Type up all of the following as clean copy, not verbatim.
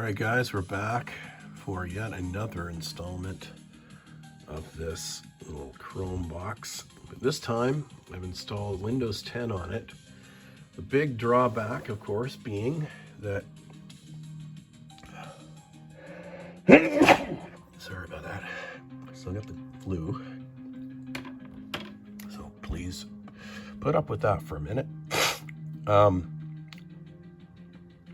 Alright guys, we're back for yet another installment of this little Chromebox. But this time I've installed Windows 10 on it. The big drawback, of course, being that sorry about that. Still got the flu. So please put up with that for a minute.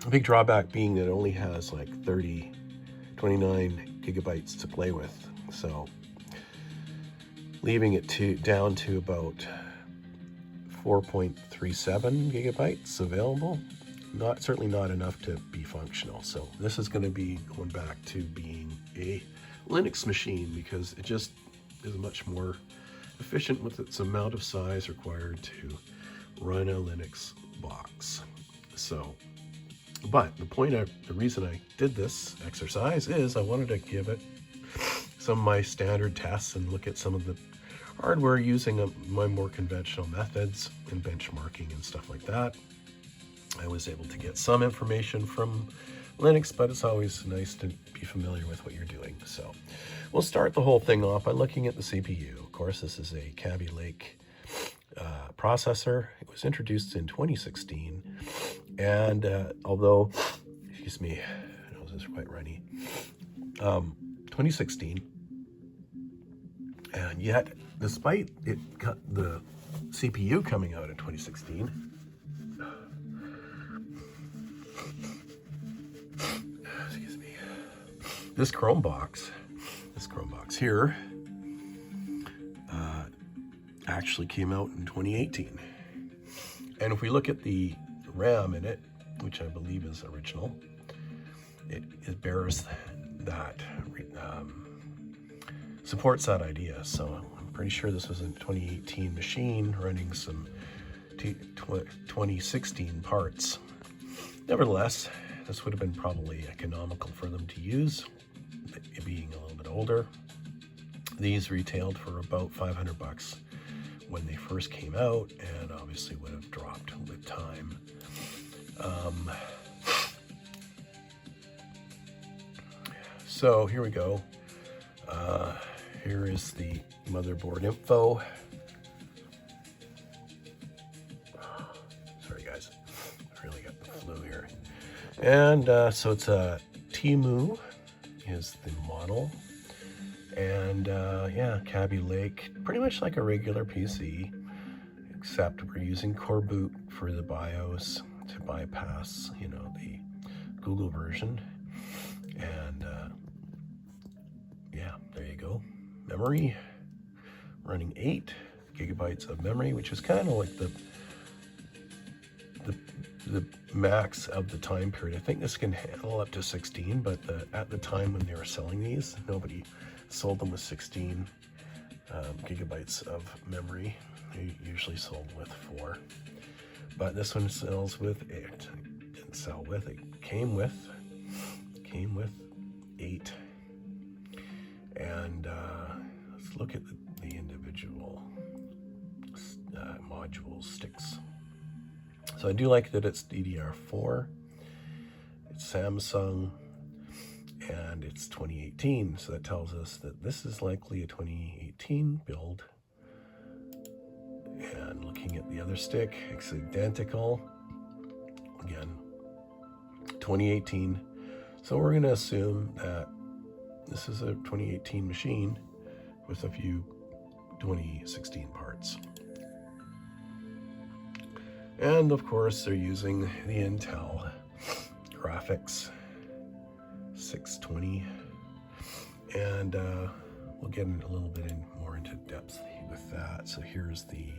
The big drawback being that it only has like 29 gigabytes to play with. So leaving it down to about 4.37 gigabytes available. Certainly not enough to be functional. So this is going to be going back to being a Linux machine because it just is much more efficient with its amount of size required to run a Linux box. So, but the reason I did this exercise is I wanted to give it some of my standard tests and look at some of the hardware using my more conventional methods and benchmarking and stuff like that. I was able to get some information from Linux, but it's always nice to be familiar with what you're doing. So we'll start the whole thing off by looking at the CPU. Of course, this is a Kaby Lake processor. It was introduced in 2016, and although, excuse me, my nose is quite runny, 2016, and yet, despite the CPU coming out in 2016, excuse me, this Chromebox here actually came out in 2018. And if we look at the RAM in it, which I believe is original, it bears that, supports that idea. So I'm pretty sure this was a 2018 machine running some 2016 parts. Nevertheless, this would have been probably economical for them to use, it being a little bit older. These retailed for about $500 when they first came out, and obviously would have dropped with time. So here we go. Here is the motherboard info. Sorry guys, I really got the flu here. And so it's a Temu is the model. And yeah, Kaby Lake, pretty much like a regular PC, except we're using Core Boot for the BIOS to bypass, the Google version. And yeah, there you go. Memory, running 8 gigabytes of memory, which is kind of like the max of the time period. I think this can handle up to 16, but at the time when they were selling these, nobody sold them with 16 gigabytes of memory. They usually sold with 4, but this one sells with 8. Didn't sell with it. Came with 8. And let's look at the individual module sticks. So I do like that it's DDR4. It's Samsung. And it's 2018, so that tells us that this is likely a 2018 build. And looking at the other stick, it's identical. Again, 2018. So we're going to assume that this is a 2018 machine with a few 2016 parts. And of course, they're using the Intel graphics 620, and we'll get a little bit more into depth with that. So here's the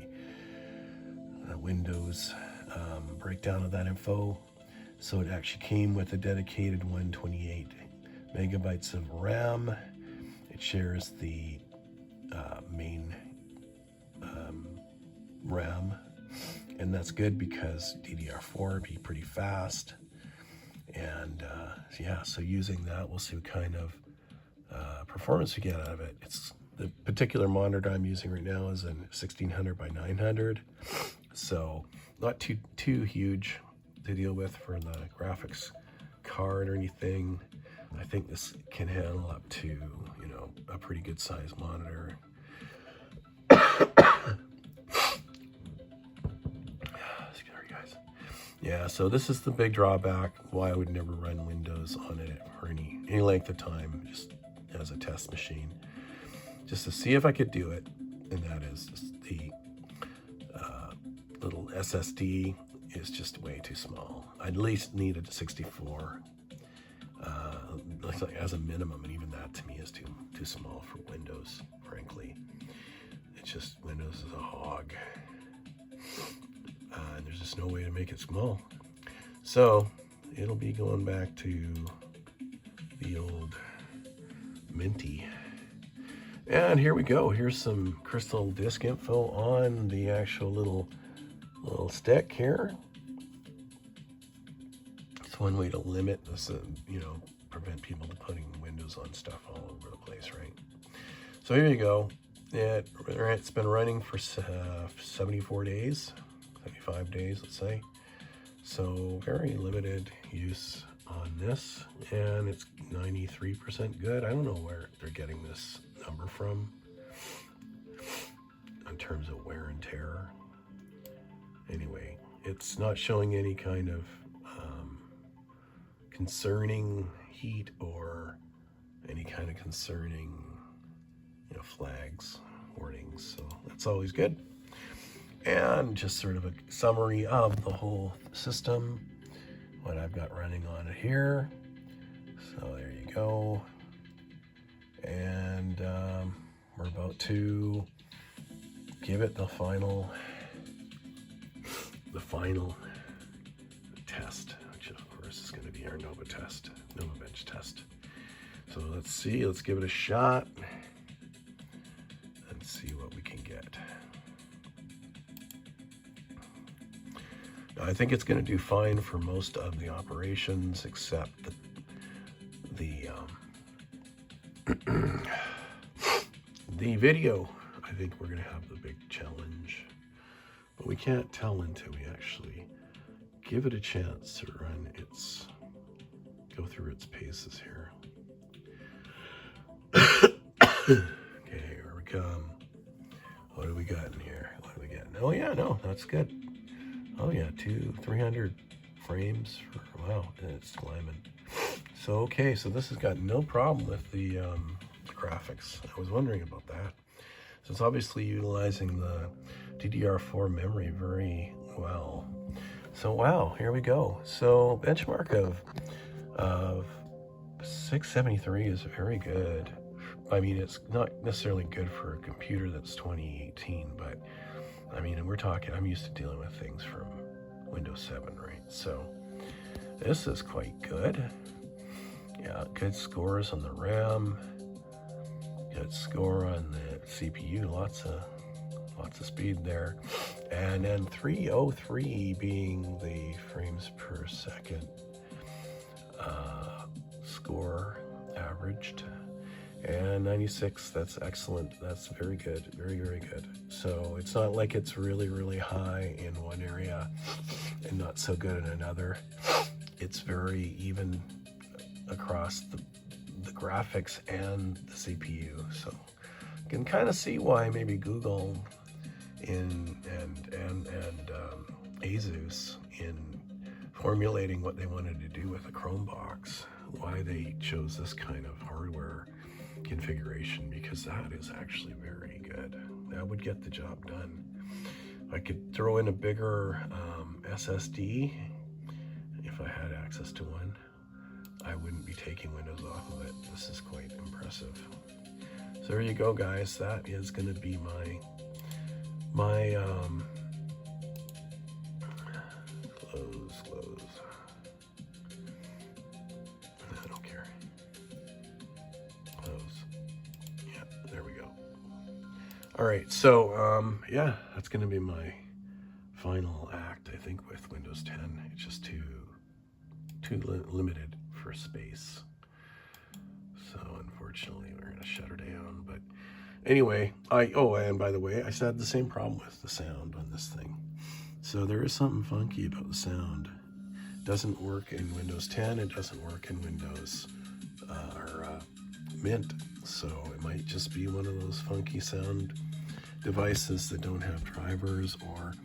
Windows breakdown of that info. So it actually came with a dedicated 128 megabytes of RAM. It shares the main RAM, and that's good because DDR4 would be pretty fast. And yeah, so using that, we'll see what kind of performance we get out of it. It's the particular monitor I'm using right now is a 1600 by 900, so not too huge to deal with for the graphics card or anything. I think this can handle up to, you know, a pretty good size monitor. Sorry, guys. Yeah, so this is the big drawback why I would never run Windows on it for any length of time, just as a test machine, just to see if I could do it. And that is just the little SSD is just way too small. I'd at least need a 64 as a minimum, and even that to me is too small for Windows, frankly. It's just, Windows is a hog. And there's just no way to make it small. So it'll be going back to the old Minty. And here we go. Here's some crystal disk info on the actual little stick here. It's one way to limit this, you know, prevent people from putting Windows on stuff all over the place, right? So here you go. It's been running for 74 days, 75 days, let's say. So very limited use on this, and it's 93% good. I don't know where they're getting this number from in terms of wear and tear. Anyway, it's not showing any kind of concerning heat or any kind of concerning, you know, flags, warnings. So that's always good. And just sort of a summary of the whole system, what I've got running on it here. So there you go. And we're about to give it the final test, which of course is going to be our Novabench test. So let's see, let's give it a shot and see what we can get. Now, I think it's going to do fine for most of the operations, except the video. I think we're going to have the big challenge, but we can't tell until we actually give it a chance to go through its paces here. Okay, here we come. What do we got in here? What do we get? Oh yeah, no, that's good. Oh yeah, 300 frames for, wow, and it's climbing. So okay, so this has got no problem with the graphics. I was wondering about that. So it's obviously utilizing the DDR4 memory very well. So wow, here we go. So benchmark of 673 is very good. I mean, it's not necessarily good for a computer that's 2018, but I mean, we're talking, I'm used to dealing with things from Windows 7, right? So this is quite good. Yeah, good scores on the RAM, good score on the CPU, lots of speed there. And then 303 being the frames per second score averaged. And 96, that's excellent. That's very good, very, very good. So it's not like it's really, really high in one area and not so good in another. It's very even across the graphics and the CPU. So you can kind of see why maybe Google and Asus in formulating what they wanted to do with the Chromebox, why they chose this kind of hardware configuration, because that is actually very good. That would get the job done. I could throw in a bigger SSD if I had access to one. I wouldn't be taking Windows off of it. This is quite impressive. So there you go, guys. That is going to be my close. I don't care. Close. Yeah, there we go. All right, so yeah, that's going to be my final act, I think, with Windows 10. It's just too limited for space. So unfortunately, we're going to shut her down. But anyway, and by the way, I had the same problem with the sound on this thing. So there is something funky about the sound. doesn't work in Windows 10. It doesn't work in Windows Mint. So it might just be one of those funky sound devices that don't have drivers or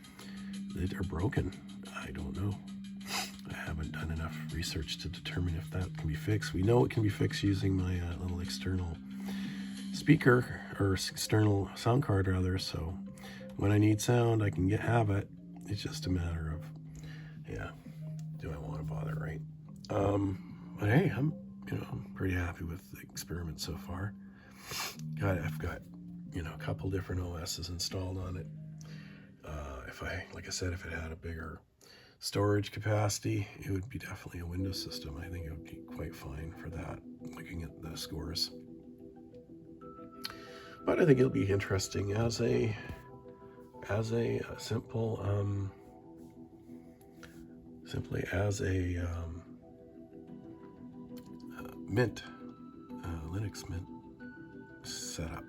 that are broken. I don't know. I haven't done enough research to determine if that can be fixed. We know it can be fixed using my little external speaker or external sound card rather. So when I need sound, I can have it. It's just a matter of, yeah, do I want to bother, right? But hey, I'm pretty happy with the experiment so far. I've got a couple different OSs installed on it. Like I said, if it had a bigger storage capacity, it would be definitely a Windows system. I think it would be quite fine for that, looking at the scores. But I think it'll be interesting as a simple, simply as a Mint, Linux Mint setup.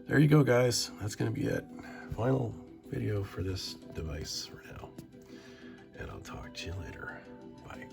There you go, guys. That's going to be it. Final video for this device for now. And I'll talk to you later. Bye.